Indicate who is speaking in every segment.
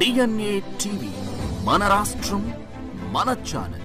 Speaker 1: DNA TV మన రాష్ట్రం మన ఛానల్.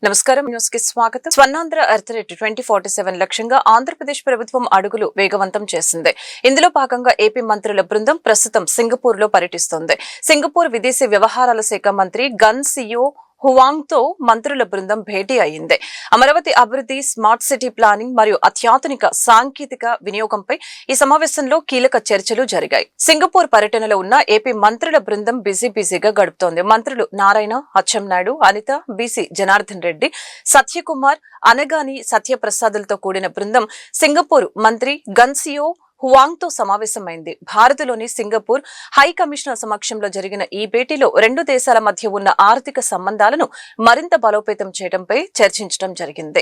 Speaker 2: నమస్కారం, న్యూస్ కి స్వాగతం. స్వర్ణాంధ్ర ఎర్త్ రేట్ 2047 లక్ష్యంగా ఆంధ్రప్రదేశ్ ప్రభుత్వం అడుగులు వేగవంతం చేసింది. ఇందులో భాగంగా ఏపీ మంత్రుల బృందం ప్రస్తుతం సింగపూర్ లో పర్యటిస్తోంది. సింగపూర్ విదేశీ వ్యవహారాల శాఖ మంత్రి గన్ సియో హువాంగ్ తో మంత్రుల బృందం భేటీ అయింది. అమరావతి అభివృద్ధి, స్మార్ట్ సిటీ ప్లానింగ్ మరియు అత్యాధునిక సాంకేతిక వినియోగంపై ఈ సమావేశంలో కీలక చర్చలు జరిగాయి. సింగపూర్ పర్యటనలో ఉన్న ఏపీ మంత్రుల బృందం బిజీగా గడుపుతోంది. మంత్రులు నారాయణ, అచ్చెన్నాయుడు, అనిత, బీసీ జనార్దన్ రెడ్డి, సత్యకుమార్, అనగాని సత్యప్రసాదులతో కూడిన బృందం సింగపూర్ మంత్రి గన్ సియో హువాంగ్ తో సమావేశమైంది. భారత్లోని సింగపూర్ హై కమిషనర్ సమక్షంలో జరిగిన ఈ భేటీలో రెండు దేశాల మధ్య ఉన్న ఆర్థిక సంబంధాలను మరింత బలోపేతం చేయడంపై చర్చించడం జరిగింది.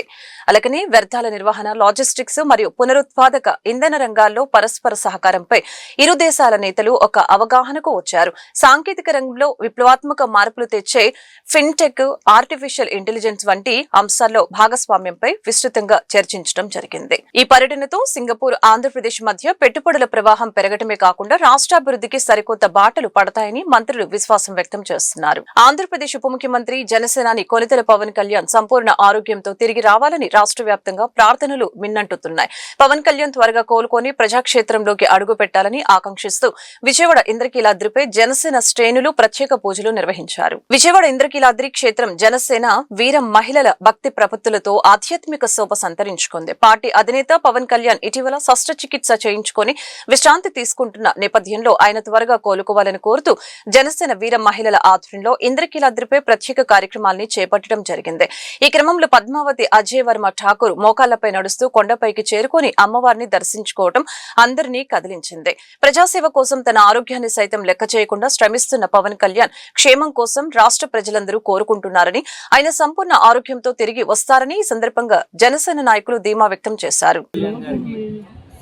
Speaker 2: అలాగనే వ్యర్థాల నిర్వహణ, లాజిస్టిక్స్ మరియు పునరుత్పాదక ఇంధన రంగాల్లో పరస్పర సహకారంపై ఇరు దేశాల నేతలు ఒక అవగాహనకు వచ్చారు. సాంకేతిక రంగంలో విప్లవాత్మక మార్పులు తెచ్చే ఫిన్టెక్, ఆర్టిఫిషియల్ ఇంటెలిజెన్స్ వంటి అంశాల్లో భాగస్వామ్యంపై విస్తృతంగా చర్చించడం జరిగింది. ఈ పర్యటనతో సింగపూర్, ఆంధ్రప్రదేశ్ మధ్య పెట్టుబడుల ప్రవాహం పెరగటమే కాకుండా రాష్ట్రాభివృద్ధికి సరికొత్త బాటలు పడతాయని మంత్రులు విశ్వాసం వ్యక్తం చేస్తున్నారు. ఆంధ్రప్రదేశ్ ఉప ముఖ్యమంత్రి, జనసేనాని కొనితెల పవన్ కళ్యాణ్ సంపూర్ణ ఆరోగ్యంతో తిరిగి రావాలని రాష్ట్ర వ్యాప్తంగా ప్రార్థనలు మిన్నంటుతున్నాయి. పవన్ కళ్యాణ్ త్వరగా కోలుకొని ప్రజాక్షేత్రంలోకి అడుగు పెట్టాలని ఆకాంక్షిస్తూ విజయవాడ ఇంద్రకీలాద్రిపై జనసేన శ్రేణులు ప్రత్యేక పూజలు నిర్వహించారు. విజయవాడ ఇంద్రకీలాద్రి క్షేత్రం జనసేన వీర మహిళల భక్తి ప్రపత్తులతో ఆధ్యాత్మిక శోభ సంతరించుకుంది. పార్టీ అధినేత పవన్ కళ్యాణ్ ఇటీవల శస్త్రచికిత్స చేయించుకొని విశ్రాంతి తీసుకుంటున్న నేపథ్యంలో ఆయన త్వరగా కోలుకోవాలని కోరుతూ జనసేన వీర మహిళల ఆధ్వర్యంలో ఇంద్రకీలాద్రిపై ప్రత్యేక కార్యక్రమాల్ని చేపట్టడం జరిగింది. ఈ క్రమంలో పద్మావతి అజయ్ వర్మ ఠాకూర్ మోకాళ్లపై నడుస్తూ కొండపైకి చేరుకుని అమ్మవారిని దర్శించుకోవడం అందరినీ కదిలించింది. ప్రజాసేవ కోసం తన ఆరోగ్యాన్ని సైతం లెక్క చేయకుండా శ్రమిస్తున్న పవన్ కళ్యాణ్ క్షేమం కోసం రాష్ట్ర ప్రజలందరూ కోరుకుంటున్నారని, ఆయన సంపూర్ణ ఆరోగ్యంతో తిరిగి వస్తారని ఈ సందర్భంగా జనసేన నాయకులు ధీమా వ్యక్తం చేశారు.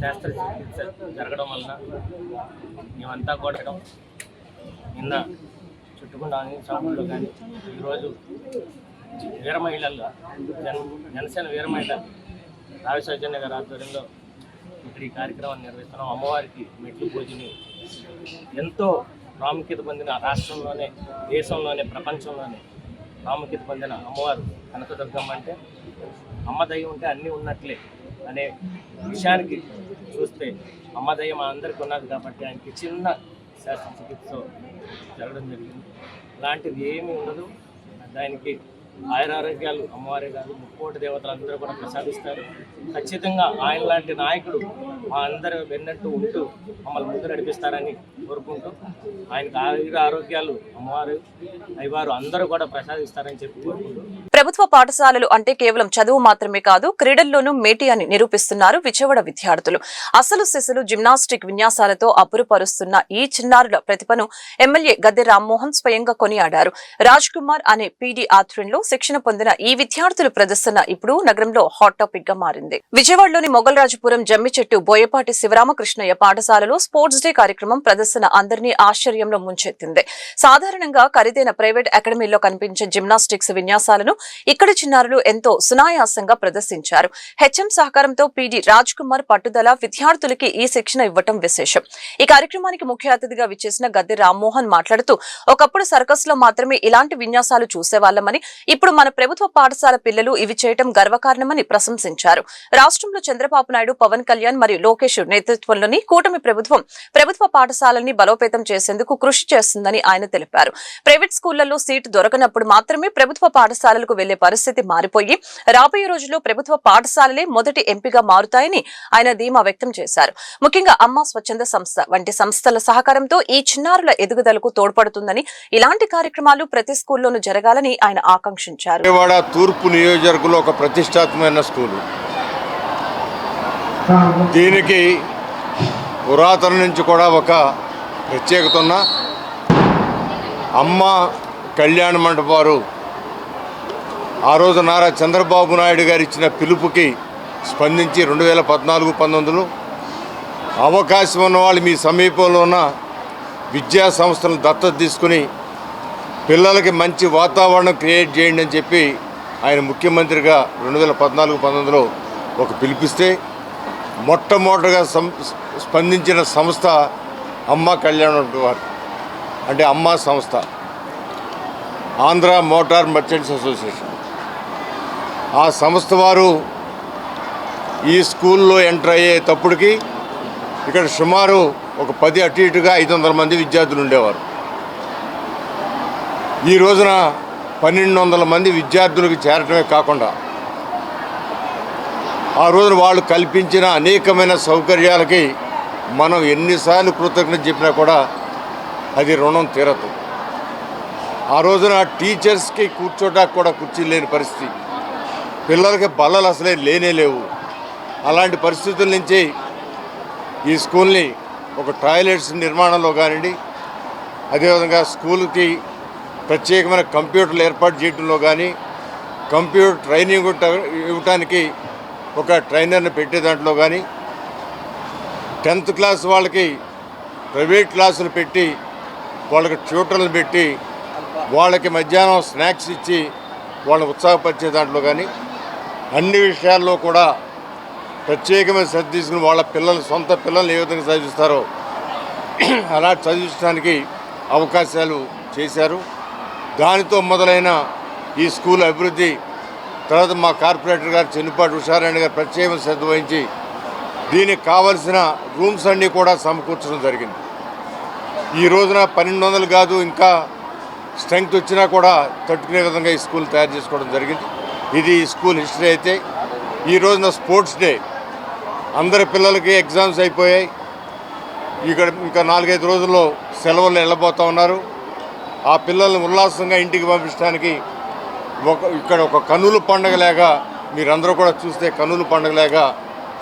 Speaker 3: శాస్త్రచికిత్స జరగడం వలన మేమంతా కూడా నిన్న చుట్టుకున్న సభల్లో కానీ ఈరోజు వీర మహిళల్లో జనసేన వీర మహిళ రావిసౌజన్య గారి ఆధ్వర్యంలో ఇక్కడ ఈ కార్యక్రమాన్ని నిర్వహిస్తున్నాం. అమ్మవారికి మెట్లు పూజని ఎంతో ప్రాముఖ్యత పొందిన రాష్ట్రంలోనే, దేశంలోనే, ప్రపంచంలోనే ప్రాముఖ్యత పొందిన అమ్మవారు కనకదుర్గమ్మ. అంటే అమ్మ దయ ఉంటే అన్నీ ఉన్నట్లే అనే విషయానికి చూస్తే అమ్మ దయ మా అందరికీ ఉన్నది కాబట్టి ఆయనకి చిన్న శస్త్రచికిత్స జరగడం జరిగింది. అలాంటిది ఏమీ ఉండదు. దానికి ఆయురారోగ్యాలు అమ్మవారే కాదు, ముక్కోటి దేవతలు అందరూ కూడా ప్రసాదిస్తారు. ఖచ్చితంగా ఆయన లాంటి నాయకుడు మా అందరూ వెన్నట్టు ఉంటూ మమ్మల్ని ముందు నడిపిస్తారని కోరుకుంటూ ఆయనకు ఆరోగ్యాలు అమ్మవారు అయ్యవారు అందరూ కూడా ప్రసాదిస్తారని చెప్పి కోరుకుంటూ.
Speaker 2: ప్రభుత్వ పాఠశాలలు అంటే కేవలం చదువు మాత్రమే కాదు, క్రీడల్లోనూ మేటి అని నిరూపిస్తున్నారు విజయవాడ విద్యార్థులు. అసలు సిసలు జిమ్నాస్టిక్ విన్యాసాలతో అబ్బురుపరుస్తున్న ఈ చిన్నారుల ప్రతిభను ఎమ్మెల్యే గద్దె రామ్మోహన్ స్వయంగా కొనియాడారు. రాజ్ కుమార్ అనే పీడీ ఆధ్వర్యంలో శిక్షణ పొందిన ఈ విద్యార్థుల ప్రదర్శన ఇప్పుడు నగరంలో హాట్ టాపిక్ గా మారింది. విజయవాడలోని మొగల్రాజపురం జమ్మిచెట్టు బోయపాటి శివరామకృష్ణయ్య పాఠశాలలో స్పోర్ట్స్ డే కార్యక్రమం ప్రదర్శన అందరినీ ఆశ్చర్యంలో ముంచెత్తింది. సాధారణంగా ఖరీదైన ప్రైవేట్ అకాడమీలో కనిపించే జిమ్నాస్టిక్స్ విన్యాసాలను ఇక్కడి చిన్నారులు ఎంతో సునాయాసంగా ప్రదర్శించారు. హెచ్ఎం సహకారంతో పీడీ రాజ్ కుమార్ పట్టుదల విద్యార్థులకి ఈ శిక్షణ ఇవ్వటం విశేషం. ఈ కార్యక్రమానికి ముఖ్య అతిథిగా విచ్చేసిన గద్దె రామ్మోహన్ మాట్లాడుతూ, ఒకప్పుడు సర్కస్ లో మాత్రమే ఇలాంటి విన్యాసాలు చూసేవాళ్లమని, ఇప్పుడు మన ప్రభుత్వ పాఠశాల పిల్లలు ఇవి చేయటం గర్వకారణమని ప్రశంసించారు. రాష్ట్రంలో చంద్రబాబు నాయుడు, పవన్ కళ్యాణ్ మరియు లోకేష్ నేతృత్వంలోని కూటమి ప్రభుత్వం ప్రభుత్వ పాఠశాలని బలోపేతం చేసేందుకు కృషి చేస్తుందని ఆయన తెలిపారు. ప్రైవేట్ స్కూళ్లలో సీటు దొరకనప్పుడు మాత్రమే ప్రభుత్వ పాఠశాలలకు వెళ్లే పరిస్థితి మారిపోయి రాబోయే రోజుల్లో ప్రభుత్వ పాఠశాలలే మొదటి ఎంపిగా మారుతాయని ఆయన ధీమా వ్యక్తం చేశారు. ముఖ్యంగా అమ్మ స్వచ్ఛంద సంస్థ వంటి సంస్థల సహకారంతో ఈ చిన్నారుల ఎదుగుదలకు తోడ్పడుతుందని, ఇలాంటి కార్యక్రమాలు ప్రతి స్కూల్లోనూ జరగాలని ఆయన ఆకాంక్షించారు.
Speaker 4: విజయవాడ తూర్పు నియోజకవర్గంలో ఒక ప్రతిష్టాత్మకమైన స్కూలు. దీనికి పురాతన నుంచి కూడా ఒక ప్రత్యేకత ఉన్న అమ్మ కళ్యాణ మండపం వారు ఆ రోజు నారా చంద్రబాబు నాయుడు గారు ఇచ్చిన పిలుపుకి స్పందించి 2014-19 అవకాశం ఉన్న వాళ్ళు మీ సమీపంలో ఉన్న విద్యా సంస్థలను దత్తత తీసుకుని పిల్లలకి మంచి వాతావరణం క్రియేట్ చేయండి అని చెప్పి ఆయన ముఖ్యమంత్రిగా 2014-19లో ఒక పిలిపిస్తే మొట్టమొదటిగా స్పందించిన సంస్థ అమ్మ కళ్యాణ వారు. అంటే అమ్మా సంస్థ, ఆంధ్ర మోటార్ మర్చెంట్స్ అసోసియేషన్, ఆ సంస్థ వారు ఈ స్కూల్లో ఎంటర్ అయ్యేటప్పటికి ఇక్కడ సుమారు ఒక 10 అటు ఇటుగా 500 మంది విద్యార్థులు ఉండేవారు. ఈ రోజున 1200 మంది విద్యార్థులకు చేరటమే కాకుండా ఆ రోజున వాళ్ళు కల్పించిన అనేకమైన సౌకర్యాలకి మనం ఎన్నిసార్లు కృతజ్ఞత చెప్పినా కూడా అది రుణం తీరదు. ఆ రోజున టీచర్స్కి కూర్చోటానికి కూడా కుర్చీలు లేని పరిస్థితి, పిల్లలకి బల్లలు అసలే లేనే లేవు. అలాంటి పరిస్థితుల నుంచి ఈ స్కూల్ని ఒక టాయిలెట్స్ నిర్మాణంలో కానివ్వండి, అదేవిధంగా స్కూల్కి ప్రత్యేకమైన కంప్యూటర్లు ఏర్పాటు చేయడంలో కానీ, కంప్యూటర్ ట్రైనింగ్ ఇవ్వటానికి ఒక ట్రైనర్ని పెట్టే దాంట్లో కానీ, 10th క్లాస్ వాళ్ళకి ప్రైవేట్ క్లాసులు పెట్టి వాళ్ళకి ట్యూటర్లు పెట్టి వాళ్ళకి మధ్యాహ్నం స్నాక్స్ ఇచ్చి వాళ్ళని ఉత్సాహపరిచే దాంట్లో కానీ, అన్ని విషయాల్లో కూడా ప్రత్యేకమైన శ్రద్ధ తీసుకుని వాళ్ళ పిల్లలు, సొంత పిల్లల్ని ఏ విధంగా చదివిస్తారో అలా చదివించడానికి అవకాశాలు చేశారు. దానితో మొదలైన ఈ స్కూల్ అభివృద్ధి తర్వాత మా కార్పొరేటర్ గారు చెన్నుపాటి ఉషారాణి గారు ప్రత్యేకమైన శ్రద్ధ వహించి దీనికి కావలసిన రూమ్స్ అన్నీ కూడా సమకూర్చడం జరిగింది. ఈ రోజున 1200 కాదు, ఇంకా స్ట్రెంగ్త్ వచ్చినా కూడా తట్టుకునే విధంగా ఈ స్కూల్ తయారు చేసుకోవడం జరిగింది. ఇది ఈ స్కూల్ హిస్టరీ. అయితే ఈ రోజున స్పోర్ట్స్ డే, అందరి పిల్లలకి ఎగ్జామ్స్ అయిపోయాయి. ఇక్కడ ఇంకా 4-5 రోజుల్లో సెలవులు వెళ్ళబోతూ ఉన్నారు. ఆ పిల్లల్ని ఉల్లాసంగా ఇంటికి పంపించడానికి ఇక్కడ ఒక కన్నుల పండుగలాగా మీరందరూ కూడా చూస్తే కన్నుల పండుగలాగా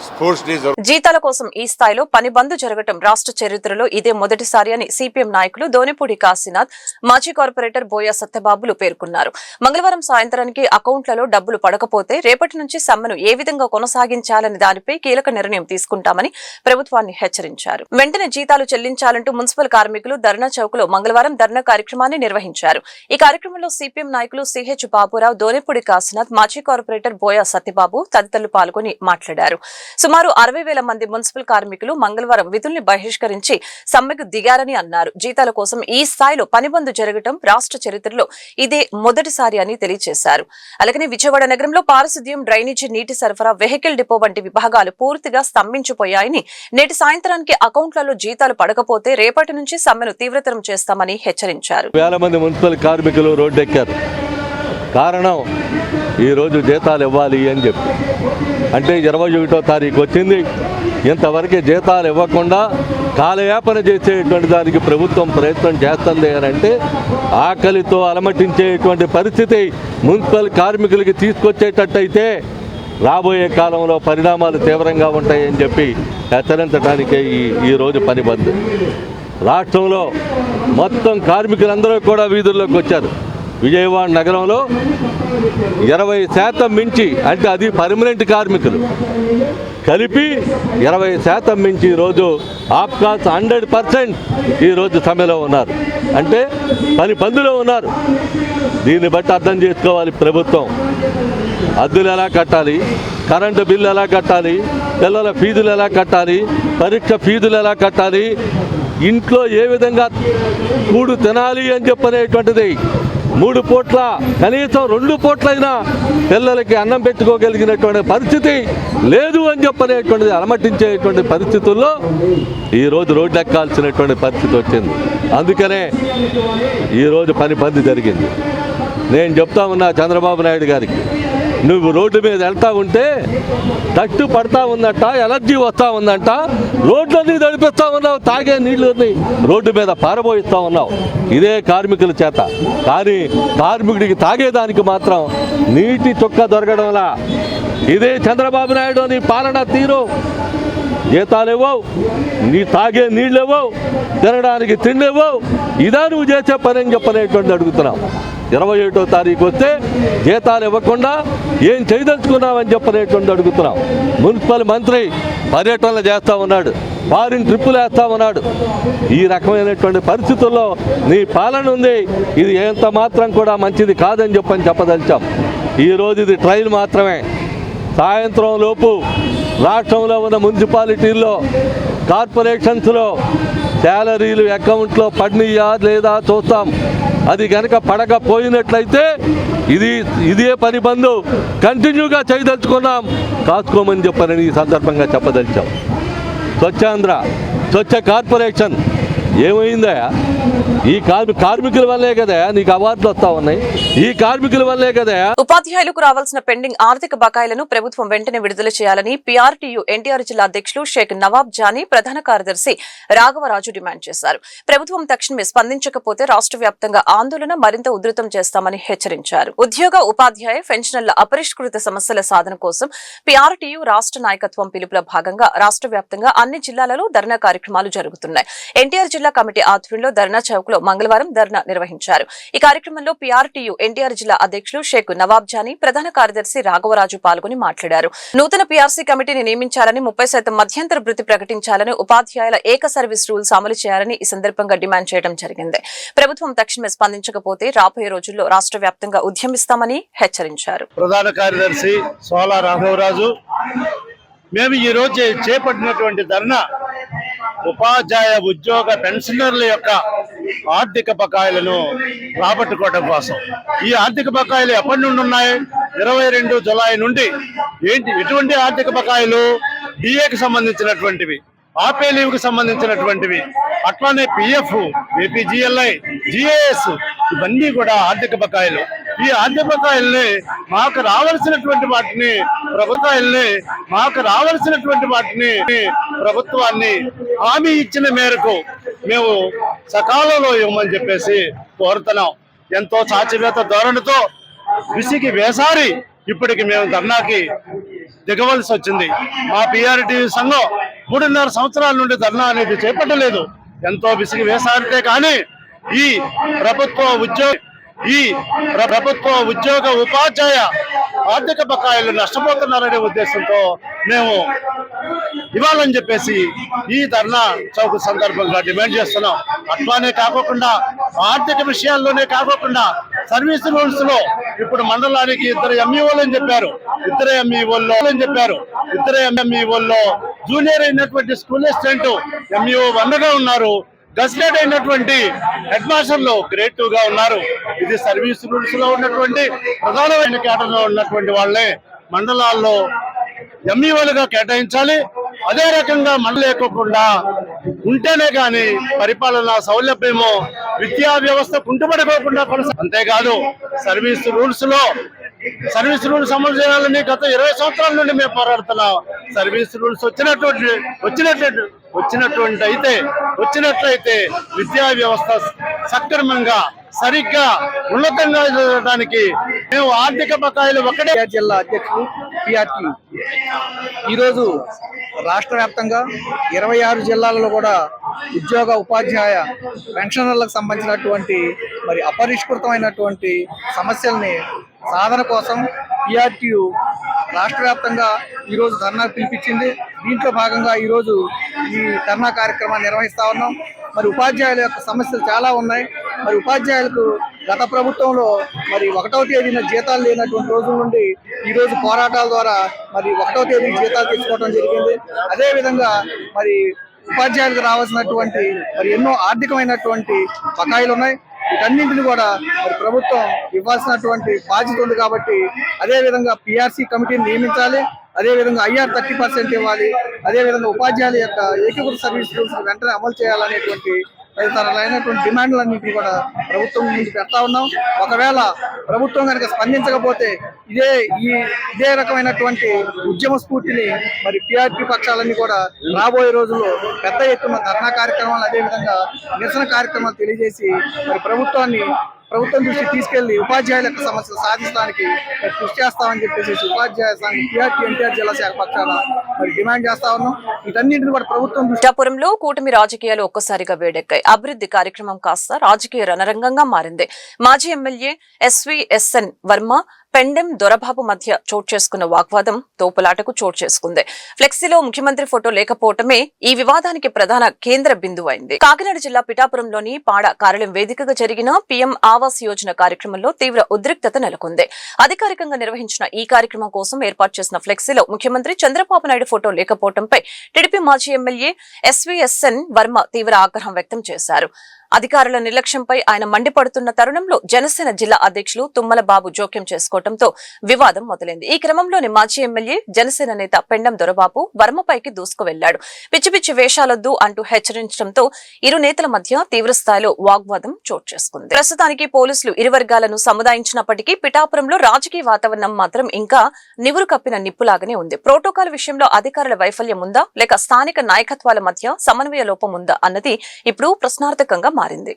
Speaker 4: స్పోర్ట్స్ డే
Speaker 2: జీతాల కోసం ఈ స్థాయిలో పని బంద్ జరగటం రాష్ట్ర చరిత్రలో ఇదే మొదటిసారి అని సిపిఎం నాయకులు దోనిపూడి కాశీనాథ్, మాజీ కార్పొరేటర్ బోయ సత్యబాబులు పేర్కొన్నారు. మంగళవారం సాయంత్రానికి అకౌంట్లలో డబ్బులు పడకపోతే రేపటి నుంచి సమ్మెను ఏ విధంగా కొనసాగించాలని దానిపై కీలక నిర్ణయం తీసుకుంటామని ప్రభుత్వాన్ని హెచ్చరించారు. వెంటనే జీతాలు చెల్లించాలంటూ మున్సిపల్ కార్మికులు ధర్నా చౌక్ లో మంగళవారం ధర్నా కార్యక్రమాన్ని నిర్వహించారు. ఈ కార్యక్రమంలో సిపిఎం నాయకులు సిహెచ్ బాబురావు, దోనిపూడి కాశీనాథ్, మాజీ కార్పొరేటర్ బోయ సత్యబాబు తదితరులు పాల్గొని మాట్లాడారు. సుమారు 60,000 మంది మున్సిపల్ కార్మికులు మంగళవారం విధుల్ని బహిష్కరించి సమ్మెకు దిగారని అన్నారు. జీతాల కోసం ఈ స్థాయిలో పనిబంద్ జరగటం రాష్ట్ర చరిత్రలో ఇదే మొదటిసారి అని తెలియజేశారు. అలాగే విజయవాడ నగరంలో పారిశుద్ధ్యం, డ్రైనేజీ, నీటి సరఫరా, వెహికల్ డిపో వంటి విభాగాలు పూర్తిగా స్తంభించిపోయాయని, నేటి సాయంత్రానికి అకౌంట్లలో జీతాలు పడకపోతే రేపటి నుంచి సమ్మెను తీవ్రతరం చేస్తామని హెచ్చరించారు.
Speaker 5: వేల మంది మున్సిపల్ కార్మికులు రోడ్డెక్కారు. కారణం ఈరోజు జీతాలు ఇవ్వాలి అని చెప్పి. అంటే 21వ తారీఖు వచ్చింది, ఇంతవరకు జీతాలు ఇవ్వకుండా కాలయాపన చేసేటువంటి దానికి ప్రభుత్వం ప్రయత్నం చేస్తుంది అని అంటే ఆకలితో అలమటించేటువంటి పరిస్థితి మున్సిపల్ కార్మికులకి తీసుకొచ్చేటట్టయితే రాబోయే కాలంలో పరిణామాలు తీవ్రంగా ఉంటాయని చెప్పి హెచ్చరించడానికే ఈరోజు పని బంద్. రాష్ట్రంలో మొత్తం కార్మికులందరూ కూడా వీధుల్లోకి వచ్చారు. విజయవాడ నగరంలో 20% మించి, అంటే అది పర్మనెంట్ కార్మికులు కలిపి 20% మించి ఈరోజు ఆప్కాస్ 100% ఈరోజు సమ్మెలో ఉన్నారు, అంటే పని బంద్లో ఉన్నారు. దీన్ని బట్టి అర్థం చేసుకోవాలి ప్రభుత్వం. అద్దెలు ఎలా కట్టాలి, కరెంటు బిల్లు ఎలా కట్టాలి, పిల్లల ఫీజులు ఎలా కట్టాలి, పరీక్ష ఫీజులు ఎలా కట్టాలి, ఇంట్లో ఏ విధంగా కూడు తినాలి అని చెప్పనేటువంటిది 3 పూట్ల కనీసం 2 పూట్లైనా పిల్లలకి అన్నం పెట్టుకోగలిగినటువంటి పరిస్థితి లేదు అని చెప్పనేటువంటిది అలమటించేటువంటి పరిస్థితుల్లో ఈరోజు రోడ్డు ఎక్కాల్సినటువంటి పరిస్థితి వచ్చింది. అందుకనే ఈరోజు పని బంద్ జరిగింది. నేను చెప్తా ఉన్నా చంద్రబాబు నాయుడు గారికి, నువ్వు రోడ్డు మీద వెళ్తా ఉంటే తట్టు పడతా ఉందంట, ఎలర్జీ వస్తూ ఉందంట, రోడ్లన్నీ నడిపిస్తూ ఉన్నావు, తాగే నీళ్ళని రోడ్డు మీద పారబోయిస్తూ ఉన్నావు ఇదే కార్మికుల చేత. కానీ కార్మికుడికి తాగేదానికి మాత్రం నీటి చుక్క దొరకడంలా ఇదే చంద్రబాబు నాయుడు నీ పాలన తీరు. జీతాలు ఇవ్వవు, నీ తాగే నీళ్ళు ఇవ్వవు, తినడానికి తిండి ఇవ్వవు, ఇదా నువ్వు చేసే పని అని చెప్పనేటువంటి అడుగుతున్నావు. 21వ తారీఖు వస్తే జీతాలు ఇవ్వకుండా ఏం చేయదలుచుకున్నావని చెప్పనేటువంటి అడుగుతున్నాం. మున్సిపల్ మంత్రి పర్యటనలు చేస్తూ ఉన్నాడు, ఫారిన్ ట్రిప్పులు వేస్తూ ఉన్నాడు. ఈ రకమైనటువంటి పరిస్థితుల్లో నీ పాలన ఉంది, ఇది ఎంత మాత్రం కూడా మంచిది కాదని చెప్పదలిచాం. ఈరోజు ఇది ట్రైల్ మాత్రమే. సాయంత్రం లోపు రాష్ట్రంలో ఉన్న మున్సిపాలిటీల్లో, కార్పొరేషన్స్లో శాలరీలు అకౌంట్లో పడినయా లేదా చూస్తాం. అది కనుక పడకపోయినట్లయితే ఇదే పని బంధు కంటిన్యూగా చేయదలుచుకున్నాం, కాసుకోమని చెప్పారని ఈ సందర్భంగా చెప్పదలిచాం. స్వచ్ఛాంధ్ర, స్వచ్ఛ కార్పొరేషన్ ఏమైందా? ఈ కార్మికుల వల్లే కదా నీకు అవార్డులు వస్తా ఉన్నాయి. ఈ కార్మికుల వల్లే కదా.
Speaker 2: ఉపాధ్యాయులకు రావాల్సిన పెండింగ్ ఆర్థిక బకాయిలను ప్రభుత్వం వెంటనే విడుదల చేయాలని పీఆర్టీయూ ఎన్టీఆర్ జిల్లా అధ్యక్షులు షేక్ నవాబ్ జానీ, ప్రధాన కార్యదర్శి రాఘవరాజు డిమాండ్ చేశారు. ప్రభుత్వం తక్షణమే స్పందించకపోతే రాష్ట్ర వ్యాప్తంగా ఆందోళన మరింత ఉధృతం చేస్తామని హెచ్చరించారు. ఉద్యోగ, ఉపాధ్యాయ, పెన్షనర్ల అపరిష్కృత సమస్యల సాధన కోసం పీఆర్టీయూ రాష్ట్ర నాయకత్వం పిలుపుల భాగంగా రాష్ట్ర వ్యాప్తంగా అన్ని జిల్లాలలో ధర్నా కార్యక్రమాలు జరుగుతున్నాయి. ఎన్టీఆర్ జిల్లా కమిటీ ఆధ్వర్యంలో ధర్నా చౌక్ లో మంగళవారం ధర్నా నిర్వహించారు. ఈ కార్యక్రమంలో పీఆర్టీయూ ఎన్టీఆర్ జిల్లా అధ్యక్షులు షేక్ నవాబ్ జానీ, ప్రధాన కార్యదర్శి రాఘవరాజు పాల్గొని మాట్లాడారు. నూతన పీఆర్సీ కమిటీని నియమించాలని, 30% మధ్యంతర భృతి ప్రకటించాలని, ఉపాధ్యాయుల ఏక సర్వీస్ రూల్స్ అమలు చేయాలని ఈ సందర్భంగా డిమాండ్ చేయడం జరిగింది. ప్రభుత్వం తక్షణమే స్పందించకపోతే రాబోయే రోజుల్లో రాష్ట్ర వ్యాప్తంగా ఉద్యమిస్తామని హెచ్చరించారు.
Speaker 6: ప్రధాన కార్యదర్శి సోలా రాఘవరాజు, మేము ఈ రోజు చేపట్టినటువంటి ధర్నా ఉపాధ్యాయ, ఉద్యోగ, పెన్షనర్ల యొక్క ఆర్థిక బకాయిలను రాబట్టుకోవడం కోసం. ఈ ఆర్థిక బకాయిలు ఎప్పటి నుండి ఉన్నాయి? 22 జులై నుండి. ఎటువంటి ఆర్థిక బకాయిలు? డిఏకి సంబంధించినటువంటివి, ఆపే లీవ్కి సంబంధించినటువంటివి, అట్లానే పిఎఫ్, ఏపీజీఎల్ఐ, జిఏఎస్, ఇవన్నీ కూడా ఆర్థిక బకాయిలు. ఈ ఆర్థిక బకాయిల్ని మాకు రావాల్సినటువంటి ప్రభుత్వాన్ని హామీ ఇచ్చిన మేరకు మేము సకాలంలో ఇవ్వమని చెప్పేసి కోరుతున్నాం. ఎంతో చాచివేత ధోరణితో విసిగి వేసారి ఇప్పటికి మేము ధర్నాకి దిగవలసి వచ్చింది. మా పీఆర్టీ సంఘం 3.5 సంవత్సరాల నుండి ధర్నా అనేది చేపట్టలేదు. ఎంతో విసిగి వేసారితే కానీ ఈ ప్రభుత్వ ఉద్యోగ, ఉపాధ్యాయ ఆర్థిక బకాయిలు నష్టపోతున్నారనే ఉద్దేశంతో మేము ఇవ్వాలని చెప్పేసి ఈ ధర్నా చౌక్ సందర్భంగా డిమాండ్ చేస్తున్నాం. అట్లానే కాకుండా ఆర్థిక విషయాల్లోనే కాకుండా సర్వీస్ రూల్స్ లో ఇప్పుడు మండలానికి 2 ఎంఈఓలు అని చెప్పారు. 2 ఎంఈఓల్లో జూనియర్ అయినటువంటి స్కూల్ అసిస్టెంట్ ఎంఈఓ 1గా ఉన్నారు. గజిటెడ్ అయినటువంటి హెడ్ మాస్టర్లు గ్రేడ్ 2గా ఉన్నారు. ఇది సర్వీస్ రూల్స్ లో ఉన్నటువంటి ప్రధానమైన కేటర్లో ఉన్నటువంటి వాళ్ళే మండలాల్లో ఎంఈఓలుగా కేటాయించాలి. అదే రకంగా మండలేకోకుండా ఉంటేనే కానీ పరిపాలన సౌలభ్యమో, విద్యా వ్యవస్థ కుంటుపడిపోకుండా అంతేకాదు సర్వీస్ రూల్స్ అమలు చేయాలని గత 20 సంవత్సరాల నుండి మేము పోరాడుతున్నాం. సర్వీస్ రూల్స్ వచ్చినట్లయితే విద్యా వ్యవస్థ సక్రమంగా, సరిగ్గా, ఉన్నతంగా జరగడానికి మేము ఆర్థిక బకాయిలు ఒకటే.
Speaker 7: జిల్లా అధ్యక్షులు పీఆర్టీ ఈరోజు రాష్ట్ర వ్యాప్తంగా 26 జిల్లాలలో కూడా ఉద్యోగ, ఉపాధ్యాయ, పెన్షనర్లకు సంబంధించినటువంటి మరి అపరిష్కృతమైనటువంటి సమస్యల్ని సాధన కోసం పీఆర్టీయూ రాష్ట్ర వ్యాప్తంగా ఈరోజు ధర్నా పిలిపించింది. దీంట్లో భాగంగా ఈరోజు ఈ ధర్నా కార్యక్రమాన్ని నిర్వహిస్తా ఉన్నాం. మరి ఉపాధ్యాయుల యొక్క సమస్యలు చాలా ఉన్నాయి. మరి ఉపాధ్యాయులకు గత ప్రభుత్వంలో మరి 1వ తేదీన జీతాలు లేనటువంటి రోజుల నుండి ఈరోజు పోరాటాల ద్వారా మరి 1వ తేదీ జీతాలు తెచ్చుకోవడం జరిగింది. అదేవిధంగా మరి ఉపాధ్యాయులకు రావాల్సినటువంటి మరి ఎన్నో ఆర్థికమైనటువంటి బకాయిలు ఉన్నాయి. వీటన్నింటిని కూడా మరి ప్రభుత్వం ఇవ్వాల్సినటువంటి బాధ్యత ఉంది. కాబట్టి అదేవిధంగా పీఆర్సీ కమిటీని నియమించాలి. అదేవిధంగా IR 30% ఇవ్వాలి. అదేవిధంగా ఉపాధ్యాయుల యొక్క ఏకీకృత సర్వీస్ రూల్స్ వెంటనే అమలు చేయాలనేటువంటి తదితరాలైనటువంటి డిమాండ్లన్నింటినీ కూడా ప్రభుత్వం ముందు పెడతా ఉన్నాం. ఒకవేళ ప్రభుత్వం కనుక స్పందించకపోతే ఇదే రకమైనటువంటి ఉద్యమ స్ఫూర్తిని మరి పీఆర్టీ పక్షాలన్నీ కూడా రాబోయే రోజుల్లో పెద్ద ఎత్తున ధర్నా కార్యక్రమాలు, అదేవిధంగా నిరసన కార్యక్రమాలు తెలియజేసి మరి ప్రభుత్వం దృష్టి తీసుకెళ్లి ఉపాధ్యాయుల యొక్క సమస్యలు సాధించడానికి కృషి చేస్తామని చెప్పేసి ఉపాధ్యాయ సంఘం పీఆర్టీ ఎన్టీఆర్ జిల్లా శాఖ పక్షాన మరి డిమాండ్ చేస్తా ఉన్నాం. వీటన్నింటిని కూడా ప్రభుత్వం
Speaker 2: ఇచ్చాపురంలో కూటమి రాజకీయాలు ఒక్కసారిగా వేడెక్కాయి. అభివృద్ధి కార్యక్రమం కాస్త రాజకీయ రణరంగంగా మారింది. మాజీ ఎమ్మెల్యే SVSN వర్మ పెండెం దొరబాబు మధ్య చోటు చేసుకున్న వాగ్వాదం తోపులాటకు చోటు చేసుకుంది. ఫ్లెక్సీలో ముఖ్యమంత్రి ఫోటో లేకపోవటమే ఈ వివాదానికి ప్రధాన కేంద్ర బిందువు అయింది. కాకినాడ జిల్లా పిఠాపురంలోని పాడ కార్యాలయం వేదికగా జరిగిన పీఎం ఆవాస్ యోజన కార్యక్రమంలో తీవ్ర ఉద్రిక్తత నెలకొంది. అధికారికంగా నిర్వహించిన ఈ కార్యక్రమం కోసం ఏర్పాటు చేసిన ఫ్లెక్సీలో ముఖ్యమంత్రి చంద్రబాబు నాయుడు ఫోటో లేకపోవడంపై టీడీపీ మాజీ ఎమ్మెల్యే ఎస్వీఎస్ఎన్ వర్మ తీవ్ర ఆగ్రహం వ్యక్తం చేశారు. అధికారుల నిర్లక్ష్యంపై ఆయన మండిపడుతున్న తరుణంలో జనసేన జిల్లా అధ్యక్షులు తుమ్మల బాబు జోక్యం చేసుకోవడంతో వివాదం మొదలైంది. ఈ క్రమంలోని మాజీ ఎమ్మెల్యే జనసేన నేత పెండెం దొరబాబు వర్మపైకి దూసుకు వెళ్లాడు. పిచ్చి పిచ్చి వేషాలొద్దు అంటూ హెచ్చరించడంతో ఇరు నేతల మధ్య తీవ్ర స్థాయిలో వాగ్వాదం చోటు చేసుకుంది. ప్రస్తుతానికి పోలీసులు ఇరు వర్గాలను సముదాయించినప్పటికీ పిఠాపురంలో రాజకీయ వాతావరణం మాత్రం ఇంకా నివురు కప్పిన నిప్పులాగానే ఉంది. ప్రోటోకాల్ విషయంలో అధికారుల వైఫల్యం ఉందా లేక స్థానిక నాయకత్వాల మధ్య సమన్వయ లోపం ఉందా అన్నది ఇప్పుడు ప్రశ్నార్థకంగా మారింది.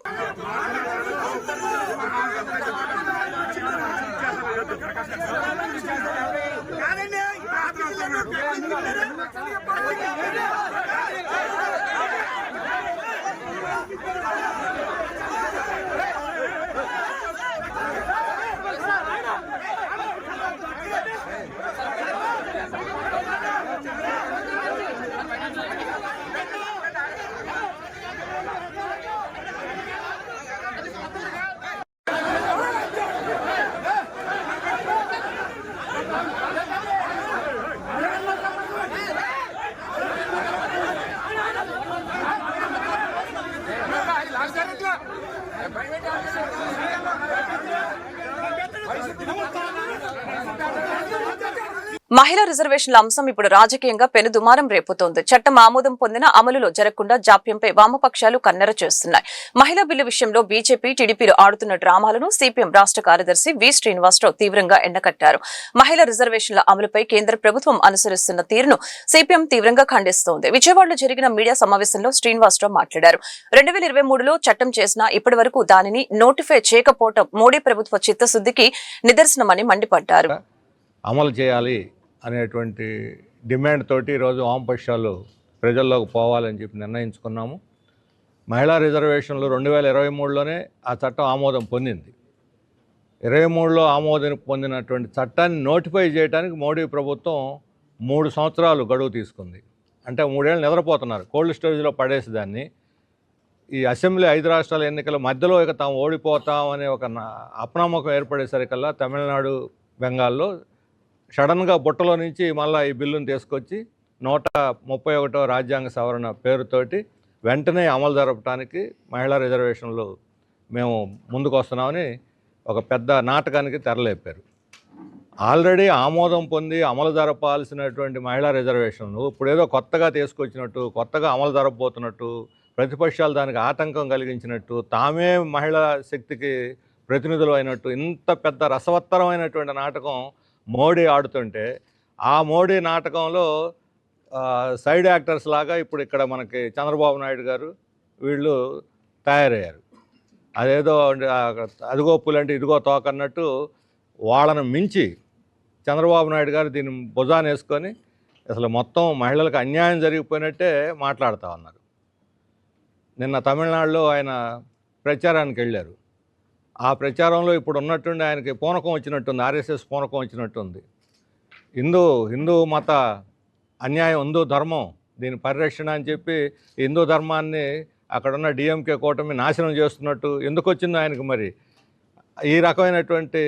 Speaker 2: మహిళా రిజర్వేషన్ల అంశం ఇప్పుడు రాజకీయంగా పెనుదుమారం రేపుతోంది. చట్టం ఆమోదం పొందిన అమలులో జరగకుండా జాప్యంపై వామపక్షాలు కన్నెర చేస్తున్నాయి. మహిళా బిల్లు విషయంలో బీజేపీ టీడీపీలు ఆడుతున్న డ్రామాలను సిపిఎం రాష్ట్ర కార్యదర్శి వి శ్రీనివాసరావు తీవ్రంగా ఎండకట్టారు. మహిళా రిజర్వేషన్ల అమలుపై కేంద్ర ప్రభుత్వం అనుసరిస్తున్న తీరును సిపిఎం తీవ్రంగా ఖండిస్తోంది. విజయవాడలో జరిగిన మీడియా సమావేశంలో శ్రీనివాసరావు మాట్లాడారు. 2023లో చట్టం చేసినా ఇప్పటి వరకు దానిని నోటిఫై చేయకపోవడం మోడీ ప్రభుత్వ చిత్తశుద్ధికి నిదర్శనమని మండిపడ్డారు.
Speaker 8: అమలు చేయాలి అనేటువంటి డిమాండ్ తోటి ఈరోజు వామపక్షాలు ప్రజల్లోకి పోవాలని చెప్పి నిర్ణయించుకున్నాము. మహిళా రిజర్వేషన్లు 2023లోనే ఆ చట్టం ఆమోదం పొందింది. 23లో ఆమోదం పొందినటువంటి చట్టాన్ని నోటిఫై చేయడానికి మోడీ ప్రభుత్వం 3 సంవత్సరాలు గడువు తీసుకుంది. అంటే 3 ఏళ్ళు నిద్రపోతున్నారు. కోల్డ్ స్టోరేజ్లో పడేసి దాన్ని ఈ అసెంబ్లీ 5 రాష్ట్రాల ఎన్నికల మధ్యలో ఇక తాము ఓడిపోతాం అనే ఒక అపనమ్మకం ఏర్పడేసరికల్లా తమిళనాడు, బెంగాల్లో సడన్గా బుట్టలో నుంచి మళ్ళీ ఈ బిల్లును తీసుకొచ్చి 131వ రాజ్యాంగ సవరణ పేరుతోటి వెంటనే అమలు జరపడానికి మహిళా రిజర్వేషన్లు మేము ముందుకు వస్తున్నామని ఒక పెద్ద నాటకానికి తెరలేపారు. ఆల్రెడీ ఆమోదం పొంది అమలు జరపాల్సినటువంటి మహిళా రిజర్వేషన్లు ఇప్పుడు ఏదో కొత్తగా తీసుకొచ్చినట్టు, కొత్తగా అమలు జరపబోతున్నట్టు, ప్రతిపక్షాలు దానికి ఆటంకం కలిగించినట్టు, తామే మహిళా శక్తికి ప్రతినిధులు అయినట్టు ఇంత పెద్ద రసవత్తరమైనటువంటి నాటకం మోడీ ఆడుతుంటే ఆ మోడీ నాటకంలో సైడ్ యాక్టర్స్ లాగా ఇప్పుడు ఇక్కడ మనకి చంద్రబాబు నాయుడు గారు వీళ్ళు తయారయ్యారు. అదేదో అదిగో పులంటే ఇదిగో తోకన్నట్టు వాళ్ళను మించి చంద్రబాబు నాయుడు గారు దీన్ని భుజాన్ని వేసుకొని అసలు మొత్తం మహిళలకు అన్యాయం జరిగిపోయినట్టే మాట్లాడుతూ ఉన్నారు. నిన్న తమిళనాడులో ఆయన ప్రచారానికి వెళ్ళారు. ఆ ప్రచారంలో ఇప్పుడు ఉన్నట్టుండి ఆయనకి పూనకం వచ్చినట్టుంది, ఆర్ఎస్ఎస్ పూనకం వచ్చినట్టుంది. హిందూ మత అన్యాయం, హిందూ ధర్మం దీని పరిరక్షణ అని చెప్పి హిందూ ధర్మాన్ని అక్కడున్న డిఎంకే కూటమి నాశనం చేస్తున్నట్టు ఎందుకు వచ్చిందో ఆయనకు మరి ఈ రకమైనటువంటి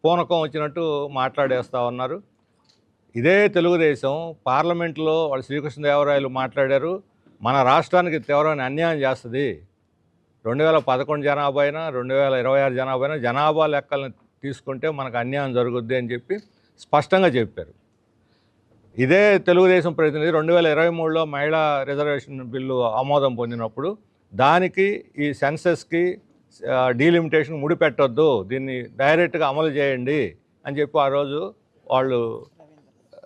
Speaker 8: పూనకం వచ్చినట్టు మాట్లాడేస్తూ ఉన్నారు. ఇదే తెలుగుదేశం పార్లమెంట్లో వాళ్ళు శ్రీకృష్ణదేవరాయలు మాట్లాడారు, మన రాష్ట్రానికి తీవ్రమైన అన్యాయం చేస్తుంది. 2011 జనాభా అయినా 2026 జనాభా అయినా జనాభా లెక్కలను తీసుకుంటే మనకు అన్యాయం జరుగుద్ది అని చెప్పి స్పష్టంగా చెప్పారు. ఇదే తెలుగుదేశం ప్రతినిధి 2023లో మహిళా రిజర్వేషన్ బిల్లు ఆమోదం పొందినప్పుడు దానికి ఈ సెన్సెస్కి డీలిమిటేషన్ ముడిపెట్టొద్దు, దీన్ని డైరెక్ట్గా అమలు చేయండి అని చెప్పి ఆ రోజు వాళ్ళు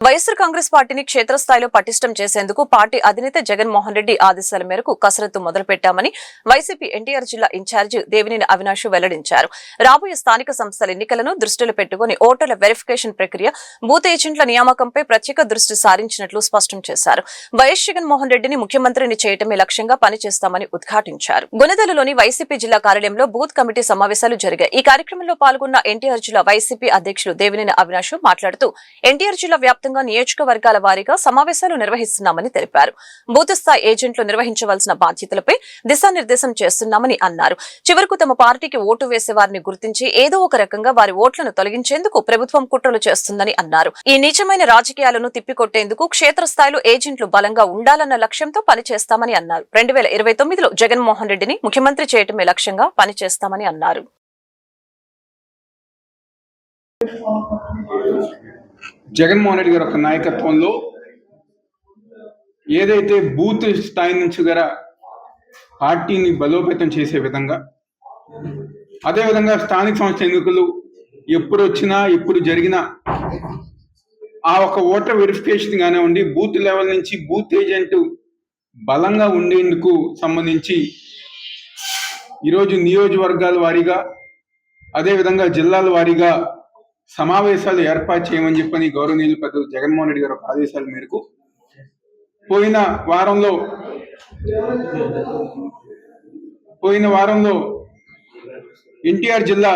Speaker 2: వైఎస్ఆర్ కాంగ్రెస్ పార్టీని క్షేత్రస్థాయిలో పటిష్టం చేసేందుకు పార్టీ అధినేత జగన్మోహన్ రెడ్డి ఆదేశాల మేరకు కసరత్తు మొదలుపెట్టామని వైసీపీ ఎన్టీఆర్ జిల్లా ఇన్ఛార్జి దేవినేని అవినాష్ వెల్లడించారు. రాబోయే స్థానిక సంస్థల ఎన్నికలను దృష్టిలో పెట్టుకుని ఓటర్ల వెరిఫికేషన్ ప్రక్రియ, బూత్ ఏజెంట్ల నియామకంపై ప్రత్యేక దృష్టి సారించినట్లు స్పష్టం చేశారు. వైఎస్ జగన్మోహన్ రెడ్డిని ముఖ్యమంత్రిని చేయటమే లక్ష్యంగా పనిచేస్తామని ఉద్ఘాటించారు. గుణదలలోని వైసీపీ జిల్లా కార్యాలయంలో బూత్ కమిటీ సమావేశాలు జరిగాయి. ఈ కార్యక్రమంలో పాల్గొన్న ఎన్టీఆర్ జిల్లా వైసీపీ అధ్యక్షులు దేవినేని అవినాష్ మాట్లాడుతూ ఎన్టీఆర్ జిల్లా వ్యాప్తంగా నియోజకవర్గాల వారీగా సమావేశాలు నిర్వహిస్తున్నామని తెలిపారు. బూత్ స్థాయి ఏజెంట్లు నిర్వహించవలసిన బాధ్యతలపై దిశానిర్దేశం చేస్తున్నామని అన్నారు. చివరకు తమ పార్టీకి ఓటు వేసే వారిని గుర్తించి ఏదో ఒక రకంగా వారి ఓట్లను తొలగించేందుకు ప్రభుత్వం కుట్రలు చేస్తుందని అన్నారు. ఈ నీచమైన రాజకీయాలను తిప్పికొట్టేందుకు క్షేత్రస్థాయిలో ఏజెంట్లు బలంగా ఉండాలన్న లక్ష్యంతో పనిచేస్తామని అన్నారు. 2029లో జగన్మోహన్ రెడ్డిని ముఖ్యమంత్రి చేయటమే లక్ష్యంగా పనిచేస్తామని అన్నారు.
Speaker 9: జగన్మోహన్ రెడ్డి గారి యొక్క నాయకత్వంలో ఏదైతే బూత్ స్థాయి నుంచి గల పార్టీని బలోపేతం చేసే విధంగా, అదేవిధంగా స్థానిక సంస్థ ఎన్నికలు ఎప్పుడు వచ్చినా ఎప్పుడు జరిగినా ఆ ఒక ఓటర్ వెరిఫికేషన్ కానివ్వండి, బూత్ లెవెల్ నుంచి బూత్ ఏజెంట్ బలంగా ఉండేందుకు సంబంధించి ఈరోజు నియోజకవర్గాల వారీగా అదేవిధంగా జిల్లాల వారీగా సమావేశాలు ఏర్పాటు చేయమని చెప్పని గౌరవనీయులు పెద్ద జగన్మోహన్ రెడ్డి గారి ఆదేశాల మేరకు పోయిన వారంలో ఎన్టీఆర్ జిల్లా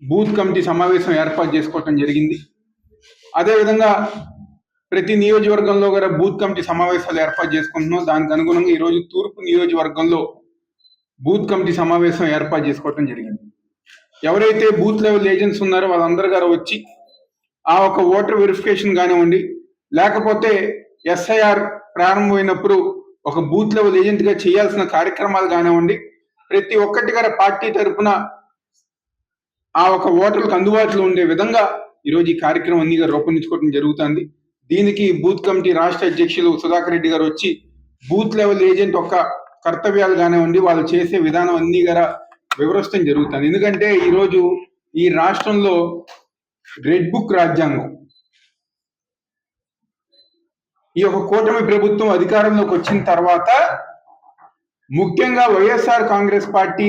Speaker 9: బూత్ కమిటీ సమావేశం ఏర్పాటు చేసుకోవటం జరిగింది. అదేవిధంగా ప్రతి నియోజకవర్గంలో కూడా బూత్ కమిటీ సమావేశాలు ఏర్పాటు చేసుకుంటున్నాం. దానికి అనుగుణంగా ఈరోజు తూర్పు నియోజకవర్గంలో బూత్ కమిటీ సమావేశం ఏర్పాటు చేసుకోవటం జరిగింది. ఎవరైతే బూత్ లెవెల్ ఏజెంట్స్ ఉన్నారో వాళ్ళందరూ గారు వచ్చి ఆ ఒక ఓటర్ వెరిఫికేషన్ కానివ్వండి, లేకపోతే ఎస్ఐఆర్ ప్రారంభమైనప్పుడు ఒక బూత్ లెవెల్ ఏజెంట్గా చేయాల్సిన కార్యక్రమాలు కానివ్వండి, ప్రతి ఒక్కటి గారు పార్టీ తరఫున ఆ ఒక ఓటర్లకు అందుబాటులో ఉండే విధంగా ఈరోజు ఈ కార్యక్రమం అన్ని గారు రూపొందించుకోవడం జరుగుతుంది. దీనికి బూత్ కమిటీ రాష్ట్ర అధ్యక్షులు సుధాకర్ రెడ్డి గారు వచ్చి బూత్ లెవెల్ ఏజెంట్ యొక్క కర్తవ్యాలు కానివ్వండి, వాళ్ళు చేసే విధానం అన్ని గారు వివరిస్తాం జరుగుతుంది. ఎందుకంటే ఈరోజు ఈ రాష్ట్రంలో రెడ్ బుక్ రాజ్యాంగం, ఈ యొక్క కూటమి ప్రభుత్వం అధికారంలోకి వచ్చిన తర్వాత ముఖ్యంగా వైఎస్ఆర్ కాంగ్రెస్ పార్టీ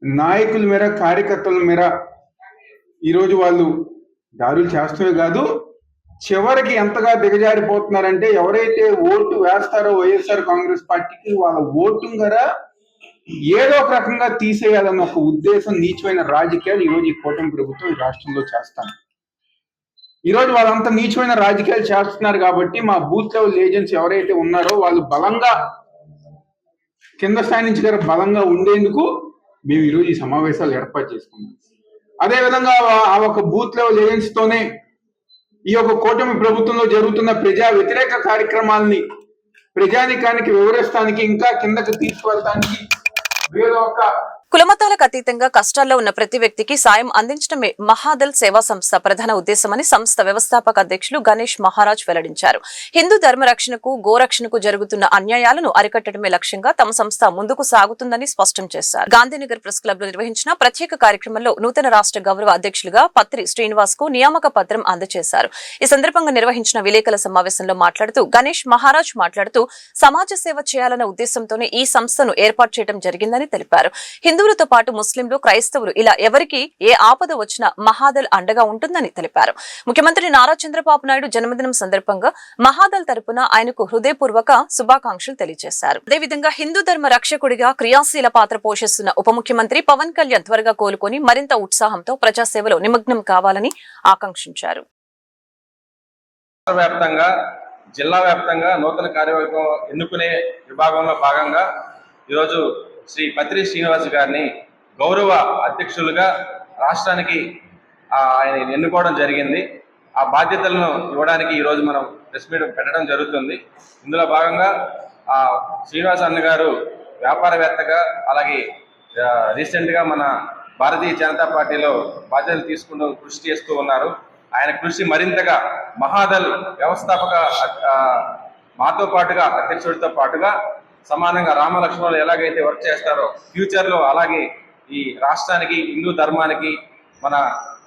Speaker 9: నాయకుల మేర, కార్యకర్తల మేర ఈరోజు వాళ్ళు దాడులు చేస్తూనే కాదు, చివరికి ఎంతగా దిగజారిపోతున్నారంటే ఎవరైతే ఓటు వేస్తారో వైఎస్ఆర్ కాంగ్రెస్ పార్టీకి వాళ్ళ ఓటు గరా ఏదో ఒక రకంగా తీసేయాలన్న ఒక ఉద్దేశం, నీచమైన రాజకీయాలు ఈరోజు ఈ కూటమి ప్రభుత్వం ఈ రాష్ట్రంలో చేస్తాను. ఈరోజు వాళ్ళంతా నీచమైన రాజకీయాలు చేస్తున్నారు కాబట్టి మా బూత్ లెవెల్ ఏజెంట్స్ ఎవరైతే ఉన్నారో వాళ్ళు బలంగా కింద స్థాయి నుంచి గారు బలంగా ఉండేందుకు మేము ఈరోజు ఈ సమావేశాలు ఏర్పాటు చేసుకున్నాం. అదేవిధంగా ఆ ఒక బూత్ లెవెల్ ఏజెంట్స్ తోనే ఈ యొక్క కూటమి ప్రభుత్వంలో జరుగుతున్న ప్రజా వ్యతిరేక కార్యక్రమాలని ప్రజానికానికి వివరిస్తానికి, ఇంకా కిందకి తీసుకువెళ్ళడానికి
Speaker 2: కులమతాలకు అతీతంగా కష్టాల్లో ఉన్న ప్రతి వ్యక్తికి సాయం అందించడమే మహాదల్ సేవా సంస్థ ప్రధాన ఉద్దేశమని సంస్థ వ్యవస్థాపక అధ్యక్షులు గణేష్ మహారాజ్ వెల్లడించారు. హిందూ ధర్మ రక్షణకు, గోరక్షణకు జరుగుతున్న అన్యాయాలను అరికట్టడమే లక్ష్యంగా తమ సంస్థ ముందుకు సాగుతుందని స్పష్టం చేశారు. గాంధీనగర్ ప్రెస్ క్లబ్ లో నిర్వహించిన ప్రత్యేక కార్యక్రమంలో నూతన రాష్ట్ర గౌరవ అధ్యక్షులుగా పత్రి శ్రీనివాస్ కు నియామక పత్రం అందజేశారు. ఈ సందర్భంగా నిర్వహించిన విలేకరుల సమావేశంలో మాట్లాడుతూ గణేష్ మహారాజ్ మాట్లాడుతూ సమాజ సేవ చేయాలన్న ఉద్దేశంతోనే ఈ సంస్థను ఏర్పాటు చేయడం జరిగిందని తెలిపారు. హిందువులతో పాటు ముస్లింలు, క్రైస్తవులు ఇలా ఎవరికి ఏ ఆపద వచ్చినా మహాదల్ అండగా ఉంటుందని తెలిపారు. ముఖ్యమంత్రి నారా చంద్రబాబు నాయుడు జన్మదినం సందర్భంగా మహాదల్ తరపున ఆయనకు హృదయపూర్వక శుభాకాంక్షలు తెలియజేశారు. అదేవిధంగా హిందూ ధర్మ రక్షకుడిగా క్రియాశీల పాత్ర పోషిస్తున్న ఉప ముఖ్యమంత్రి పవన్ కళ్యాణ్ త్వరగా కోలుకొని మరింత ఉత్సాహంతో ప్రజాసేవలో నిమగ్నం కావాలని ఆకాంక్షించారు.
Speaker 10: జిల్లా వ్యాప్తంగా నూతన కార్యవర్గం ఎన్నుకునే విభాగంలో భాగంగా ఈరోజు శ్రీ పత్రి శ్రీనివాస్ గారిని గౌరవ అధ్యక్షులుగా రాష్ట్రానికి ఆయన ఎన్నుకోవడం జరిగింది. ఆ బాధ్యతలను ఇవ్వడానికి ఈరోజు మనం ప్రెస్ మీట్ పెట్టడం జరుగుతుంది. ఇందులో భాగంగా శ్రీనివాస్ అన్న గారు వ్యాపారవేత్తగా, అలాగే రీసెంట్గా మన భారతీయ జనతా పార్టీలో బాధ్యతలు తీసుకుంటూ కృషి చేస్తూ ఉన్నారు. ఆయన కృషి మరింతగా మహాదల్ వ్యవస్థాపక మాతో పాటుగా, అధ్యక్షుడితో పాటుగా సమానంగా రామలక్ష్మణులు ఎలాగైతే వర్క్ చేస్తారో ఫ్యూచర్లో అలాగే ఈ రాష్ట్రానికి, హిందూ ధర్మానికి, మన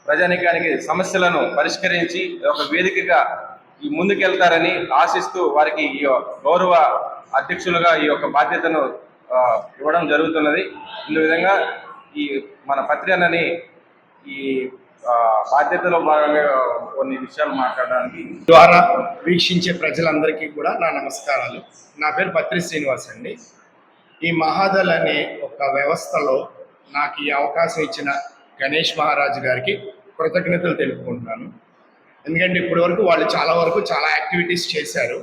Speaker 10: ప్రజానికానికి సమస్యలను పరిష్కరించి ఒక వేదికగా ఈ ముందుకెళ్తారని ఆశిస్తూ వారికి ఈ గౌరవ అధ్యక్షులుగా ఈ యొక్క బాధ్యతను ఇవ్వడం జరుగుతున్నది. ఈ విధంగా ఈ మన పత్రి అన్నని ఈ బాధ్యతలో భాగంగా కొన్ని విషయాలు మాట్లాడడానికి
Speaker 6: ద్వారా వీక్షించే ప్రజలందరికీ కూడా నా నమస్కారాలు. నా పేరు పత్రి శ్రీనివాస్ అండి. ఈ మహాదల్ అనే ఒక వ్యవస్థలో నాకు ఈ అవకాశం ఇచ్చిన గణేష్ మహారాజు గారికి కృతజ్ఞతలు తెలుపుకుంటున్నాను. ఎందుకంటే ఇప్పటి వరకు వాళ్ళు చాలా యాక్టివిటీస్ చేశారు.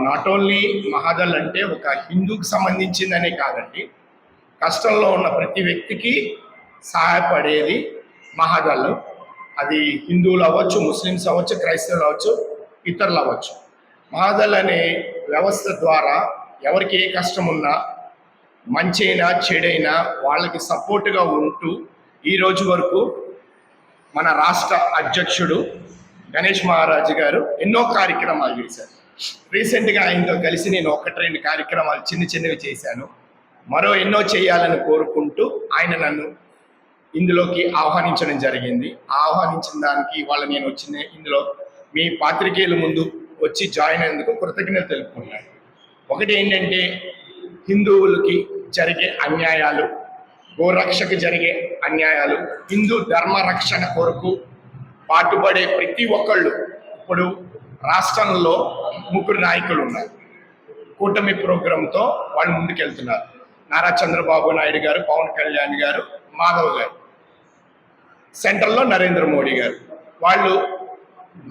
Speaker 6: నాట్ ఓన్లీ మహాదల్ అంటే ఒక హిందూకి సంబంధించిందనే కాదండి, కష్టంలో ఉన్న ప్రతి వ్యక్తికి సహాయపడేది మహాదల్. అది హిందువులు అవ్వచ్చు, ముస్లిమ్స్ అవ్వచ్చు, క్రైస్తవులు అవ్వచ్చు, ఇతరులు అవ్వచ్చు. మహాదల్ అనే వ్యవస్థ ద్వారా ఎవరికి ఏ కష్టం ఉన్నా, మంచైనా చెడైనా వాళ్ళకి సపోర్ట్గా ఉంటూ ఈ రోజు వరకు మన రాష్ట్ర అధ్యక్షుడు గణేష్ మహారాజు గారు ఎన్నో కార్యక్రమాలు చేశారు. రీసెంట్గా ఆయనతో కలిసి నేను 1-2 కార్యక్రమాలు చిన్నవి చేశాను. మరో ఎన్నో చేయాలని కోరుకుంటూ ఆయన నన్ను ఇందులోకి ఆహ్వానించడం జరిగింది. ఆహ్వానించిన దానికి ఇవాళ నేను వచ్చిన ఇందులో మీ పాత్రికేయుల ముందు వచ్చి జాయిన్ అయినందుకు కృతజ్ఞతలు తెలుపుకున్నాను. ఒకటి ఏంటంటే, హిందువులకి జరిగే అన్యాయాలు, గోరక్షకు జరిగే అన్యాయాలు, హిందూ ధర్మ రక్షణ కొరకు పాటుపడే ప్రతి ఒక్కళ్ళు ఇప్పుడు రాష్ట్రంలో 3 నాయకులు ఉన్నారు. కూటమి ప్రోగ్రాంతో వాళ్ళు ముందుకెళ్తున్నారు. నారా చంద్రబాబు నాయుడు గారు, పవన్ కళ్యాణ్ గారు, మాధవ్ గారు, సెంట్రల్లో నరేంద్ర మోడీ గారు. వాళ్ళు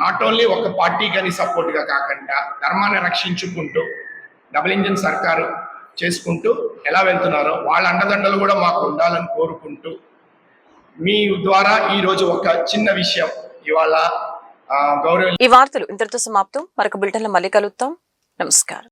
Speaker 6: నాట్ ఓన్లీ ఒక పార్టీ కానీ సపోర్ట్గా కాకుండా ధర్మాన్ని రక్షించుకుంటూ డబుల్ ఇంజిన్ సర్కారు చేసుకుంటూ ఎలా వెళ్తున్నారో వాళ్ళ అండదండలు కూడా మాకు ఉండాలని కోరుకుంటూ మీ ద్వారా ఈరోజు ఒక చిన్న విషయం ఇవాళ
Speaker 2: ఈ వార్తలు ఇంతటితో సమాప్తం. మరొక బులెటిన్లో మళ్ళీ కలుద్దాం. నమస్కారం.